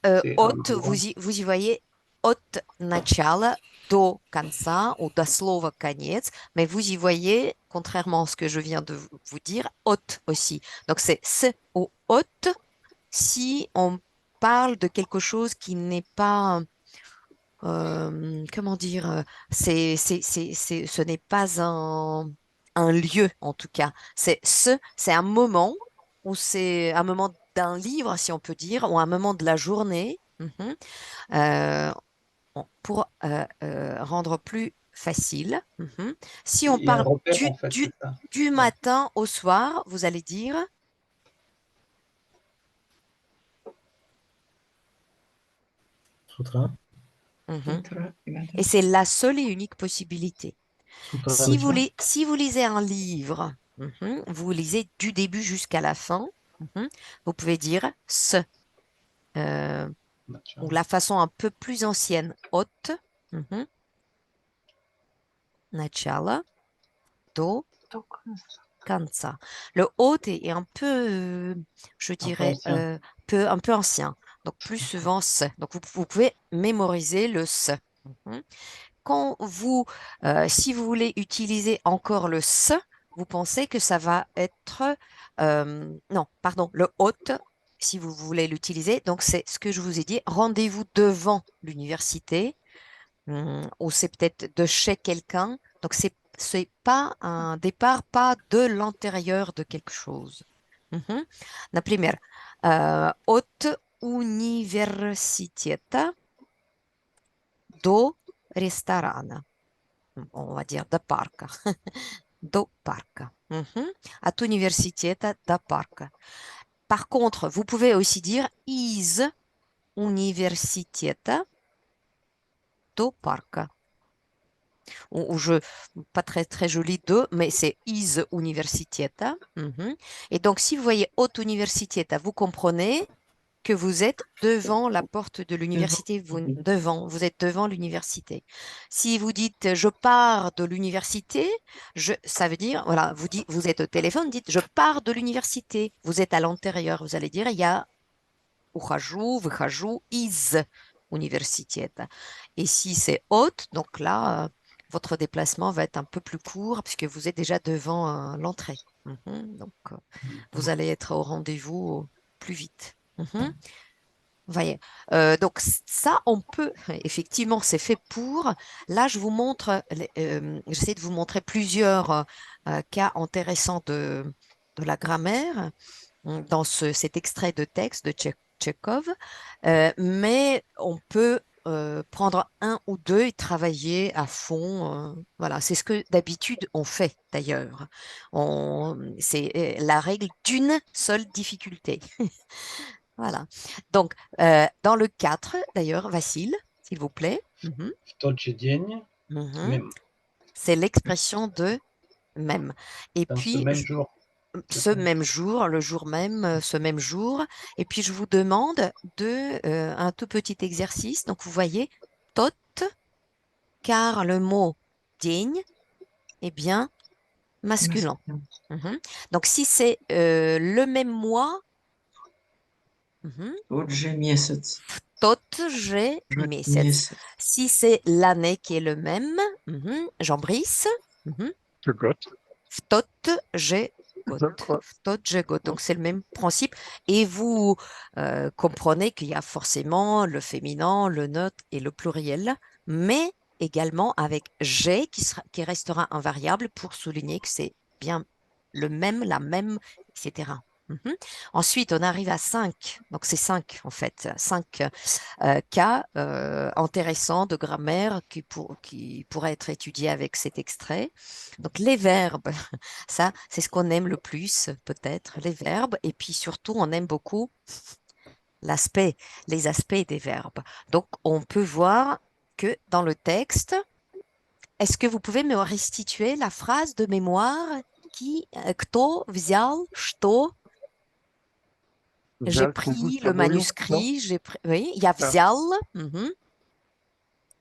c'est un от, endroit. vous y voyez, от начала до конца ou до слова конец, mais vous y voyez, contrairement à ce que je viens de vous dire, от aussi. Donc c'est s ou от si on parle de quelque chose qui n'est pas, comment dire, ce n'est pas un lieu en tout cas. C'est un moment ou c'est un moment d'un livre, si on peut dire, ou un moment de la journée. Mhm. Euh, pour rendre plus facile. Mhm. Si on Il y a un parle repère, en fait, c'est ça. du Ouais. matin au soir, vous allez dire, Sutra. mhm. Утро, Et c'est la seule et unique possibilité. Sutra Nicha. Si vous lisez un livre, mhm, vous lisez du début jusqu'à la fin, mhm, vous pouvez dire ce, euh, ou la façon un peu plus ancienne, от, mhm, начало, до конца. Le от est un peu, je Un peu dirais, ancien. un peu ancien. Donc plus souvent ce. Donc vous pouvez mémoriser le ce. Mhm. Quand vous, si vous voulez utiliser encore le ce, vous pensez que ça va être, non, pardon, le hôte, si vous voulez l'utiliser. Donc c'est ce que je vous ai dit, rendez-vous devant l'université, ou c'est peut-être de chez quelqu'un. Donc c'est pas un départ, pas de l'intérieur de quelque chose. Mhm. Например, от университета до ресторана. On va dire de парка. До парка. Mhm. От университета до парка. Par contre, vous pouvez aussi dire из университета до парка. Ou pas très, très joli de, mais c'est is universiteta. Mhm. Et donc, si vous voyez haute universiteta, vous comprenez que vous êtes devant la porte de l'université, vous êtes devant l'université. Si vous dites je pars de l'université, ça veut dire, voilà, vous êtes au téléphone, dites je pars de l'université. Vous êtes à l'intérieur, vous allez dire il y a ухожу, выхожу из университета. Et si c'est haute, donc là, votre déplacement va être un peu plus court puisque vous êtes déjà devant l'entrée. Mhm. Donc, vous allez être au rendez-vous plus vite. Mhm. Vous voyez. Donc ça, on peut, effectivement, c'est fait pour. Là, je vous montre, j'essaie de vous montrer plusieurs cas intéressants de la grammaire dans cet extrait de texte de Tchekhov, mais on peut prendre un ou deux et travailler à fond. Voilà, c'est ce que d'habitude on fait d'ailleurs. C'est la règle d'une seule difficulté. Voilà. Donc, dans le 4, d'ailleurs, Vassil, s'il vous plaît. Mhm. В тот же день, Mhm. même, C'est l'expression de même. Et dans ce puis, même jour. ce même jour, le jour même, ce même jour. Et puis, je vous demande un tout petit exercice. Donc, vous voyez, tot, car le mot digne est bien masculin. Mhm. Donc, si c'est le même mois, mhm, Тот же месяц. тот же месяц. Si c'est l'année qui est le même, mhm, Jean-Brice, mhm, Je gote. в тот же год. В тот же год. Donc, c'est le même principe. Et vous comprenez qu'il y a forcément le féminin, le neutre et le pluriel, mais également avec j'ai qui restera invariable pour souligner que c'est bien le même, la même, etc. Mhm. Ensuite, on arrive à 5. Donc, c'est 5 en fait. 5 cas intéressants de grammaire qui pourraient être étudiés avec cet extrait. Donc, les verbes, ça, c'est ce qu'on aime le plus, peut-être, les verbes. Et puis surtout, on aime beaucoup les aspects des verbes. Donc, on peut voir que dans le texte, est-ce que vous pouvez me restituer la phrase de mémoire Кто взял что? J'ai Взял книгу pris с le собою, non? manuscrit, oui, я взял,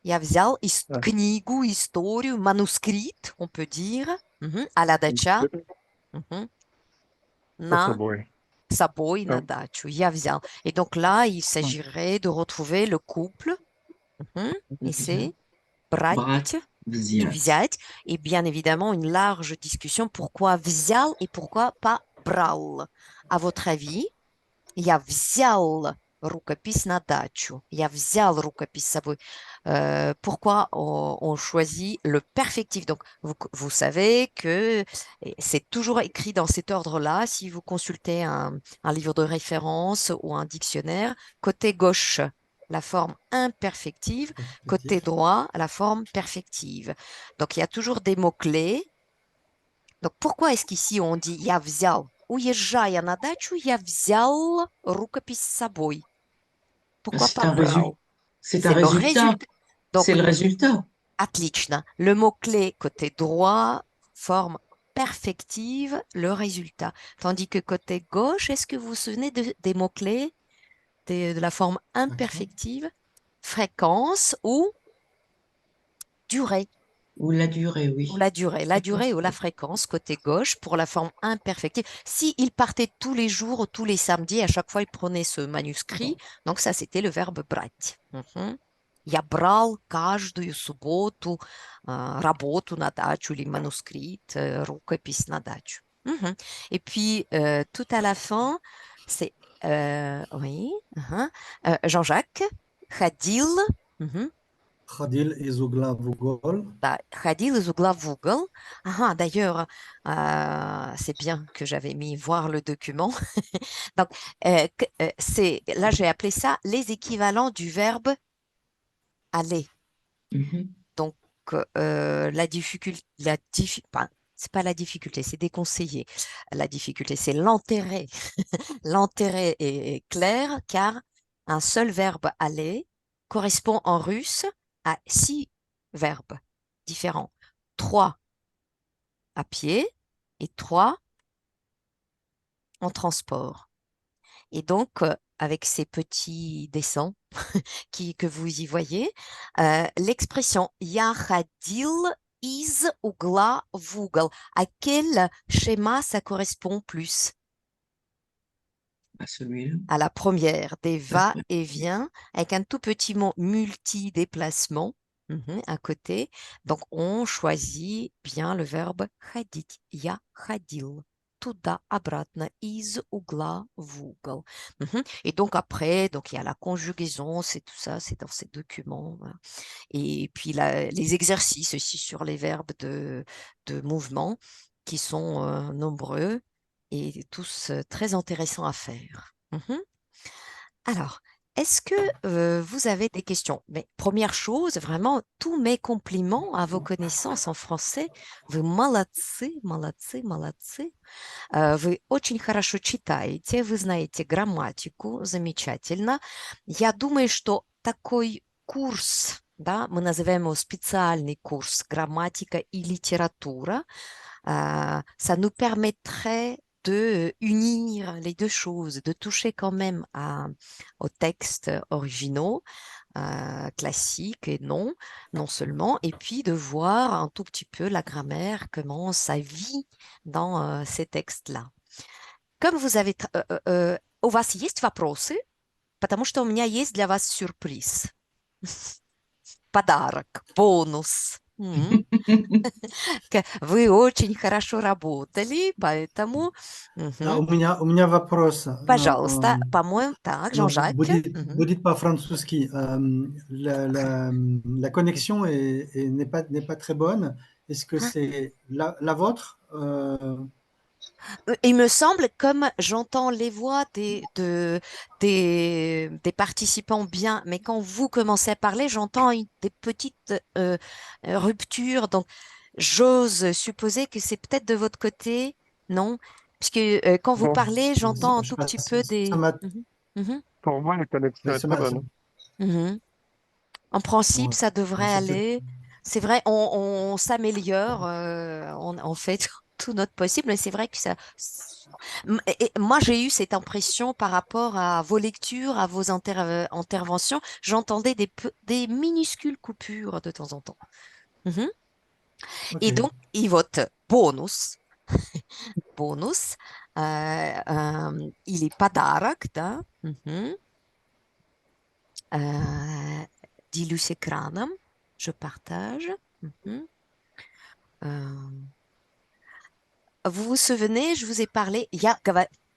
я взял Ah. книгу, историю, manuscrit, on peut dire, à la дача, С на собой. собой, на Ah. дачу, я взял. Et donc là, il s'agirait de retrouver le couple, et c'est брать Брать, et взять. взять, et bien évidemment une large discussion, pourquoi взял et pourquoi pas брал. À votre avis, я взял рукопись на дачу. Я взял рукопись с собой. Pourquoi on choisit le perfectif? Donc, vous savez que c'est toujours écrit dans cet ordre-là. Si vous consultez un livre de référence ou un dictionnaire, côté gauche, la forme imperfective, côté droit, la forme perfective. Donc, il y a toujours des mots-clés. Donc, pourquoi est-ce qu'ici on dit «я взял»? Уезжая на дачу, я взял рукопись с собой. Pourquoi C'est pas un брал? c'est un C'est le résultat. résultat. Donc, C'est le résultat. отлично. Le mot-clé côté droit, forme perfective, le résultat. Tandis que côté gauche, est-ce que vous vous souvenez des mots-clés de la forme imperfective? Fréquence ou durée? Ou la durée, Ou oui. la durée ou la fréquence côté gauche pour la forme imperfective. S'il partait tous les jours ou tous les samedis, à chaque fois il prenait ce manuscrit, donc ça c'était le verbe брать. Я брал каждую субботу работу на дачу или манускрит, рукопись на дачу. Et puis tout à la fin, c'est oui, Jean-Jacques, ходил. ходил из угла в угол. ходил из угла в угол. D'ailleurs, c'est bien que j'avais mis voir le document. Donc, là, j'ai appelé ça les équivalents du verbe aller. Donc, la difficulté, c'est pas la difficulté, c'est déconseillé. La difficulté, c'est l'enterrer. L'enterrer est clair car un seul verbe aller correspond en russe à 6 verbes différents. 3 à pied et 3 en transport. Et donc, avec ces petits dessins que vous y voyez, l'expression «Я ходил из угла в угол», à quel schéma ça correspond plus? À celui-là. À la première, des va-et-vient, avec un tout petit mot multi-déplacement à côté. Donc, on choisit bien le verbe ходить. Я ходил. Туда, обратно, из угла в угол. Et donc après, donc il y a la conjugaison, c'est tout ça, c'est dans ces documents. Voilà. Et puis les exercices aussi sur les verbes de mouvement qui sont nombreux et tous très intéressants à faire. Alors, est-ce que vous avez des questions? Mais première chose, vraiment, tous mes compliments à vos connaissances en français. Вы молодцы, молодцы, молодцы. Вы очень хорошо читаете, вы знаете грамматику, замечательно. Я думаю, что такой курс, да, мы называем его специальный курс «Грамматика и литература», ça nous permettrait de unir les deux choses, de toucher quand même aux textes originaux, classiques et non seulement, et puis de voir un tout petit peu la grammaire, comment ça vit dans ces textes-là. Comme vous avez... у вас есть вопросы? Потому что у меня есть для вас сюрприз. Подарок, бонус. Вы очень хорошо работали, поэтому... У меня вопрос. Пожалуйста, по-моему, так, Jean-Jacques. Будет по-французски. La connexion n'est pas très bonne. Est-ce que c'est la vôtre? Il me semble, comme j'entends les voix des participants bien, mais quand vous commencez à parler, j'entends des petites ruptures. Donc, j'ose supposer que c'est peut-être de votre côté, non? Puisque quand vous parlez, j'entends un tout petit peu des... Pour moi, la connexion est très bonne. En principe, ça devrait aller. C'est vrai, on s'améliore en fait tout notre possible, mais c'est vrai que ça... Et moi, j'ai eu cette impression par rapport à vos lectures, à vos interventions. J'entendais des minuscules coupures de temps en temps. Mhm. Et Ok. donc, и вот бонус, или подарок, да, делюсь экраном, je partage. Vous vous souvenez, je vous ai parlé,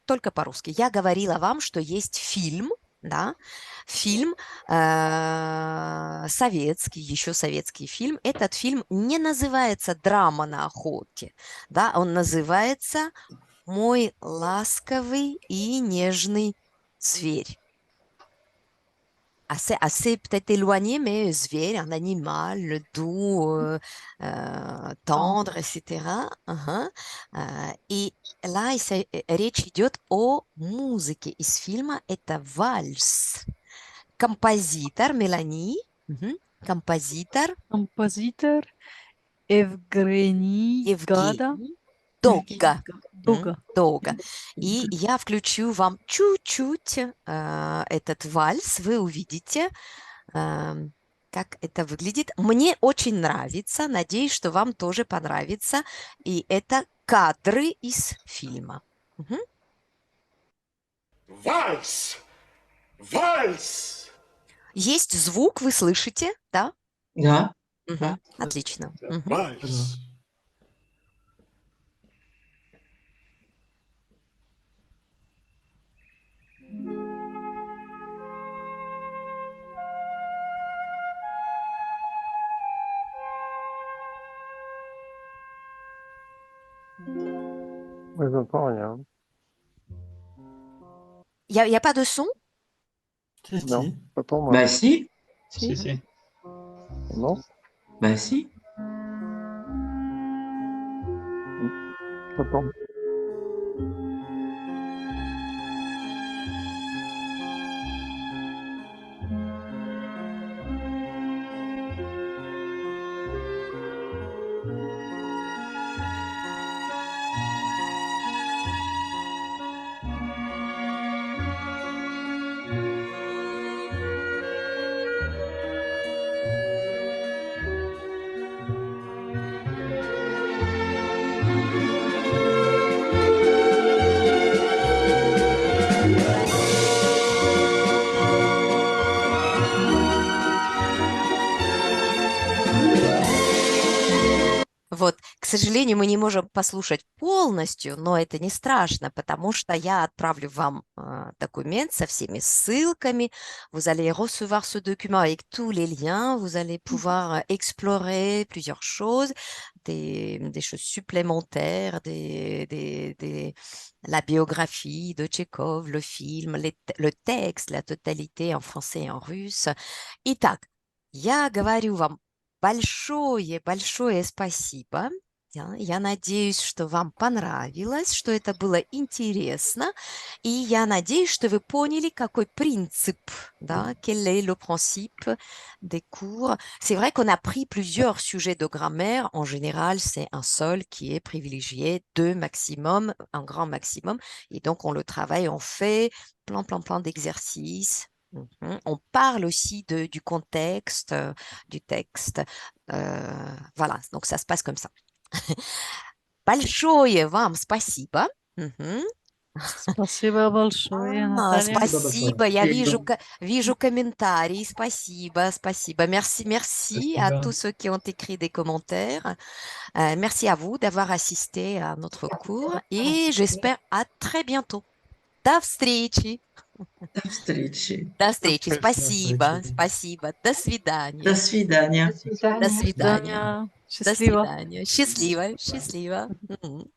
только по-русски, я говорила вам, что есть фильм, да, фильм советский, еще советский фильм. Этот фильм не называется «Драма на охоте», да, он называется «Мой ласковый и нежный зверь». Assez peut-être éloigné, mais зверь, un animal doux, tendre, etc. И là, речь идет о музыке из фильма. Это вальс. Композитор Мелани. Композитор Compositor Evgeny Gada. Евгений Дога. Дога. Дога. И я включу вам чуть-чуть этот вальс. Вы увидите, как это выглядит. Мне очень нравится. Надеюсь, что вам тоже понравится. И это кадры из фильма. Вальс! Вальс! Есть звук, вы слышите, да? Да. Отлично. Вальс! Mais j'entends rien. Il n'y a pas de son? Si, Non, si. pas pour moi. Bah si, Si, si. Non, bah si. pas pour moi. Вот, к сожалению, мы не можем послушать полностью, но это не страшно, потому что я отправлю вам документ со всеми ссылками. Vous allez recevoir ce document avec tous les liens. Vous allez pouvoir explorer plusieurs choses, des choses supplémentaires, la biographie de Tchekhov, le film, le texte, la totalité en français et en russe. Итак, я говорю вам большое спасибо. Я надеюсь, что вам понравилось, что это было интересно. И я надеюсь, что вы поняли, какой принцип, да, quel est le principe des cours. C'est vrai qu'on a pris plusieurs sujets de grammaire. En général, c'est un seul qui est privilégié, 2 maximum, un grand maximum. Et donc, on le travaille, on fait plein d'exercices. On parle aussi du contexte, du texte. Voilà, donc ça se passe comme ça. Большое вам спасибо. Спасибо большое, Наталья. Спасибо, я вижу комментарии. Спасибо. Merci à tous ceux qui ont écrit des commentaires. Merci à vous d'avoir assisté à notre cours et j'espère à très bientôt. До встречи. До встречи. До встречи. Спасибо. До свидания. До свидания. До свидания. Счастливо. Счастливо. Мгм.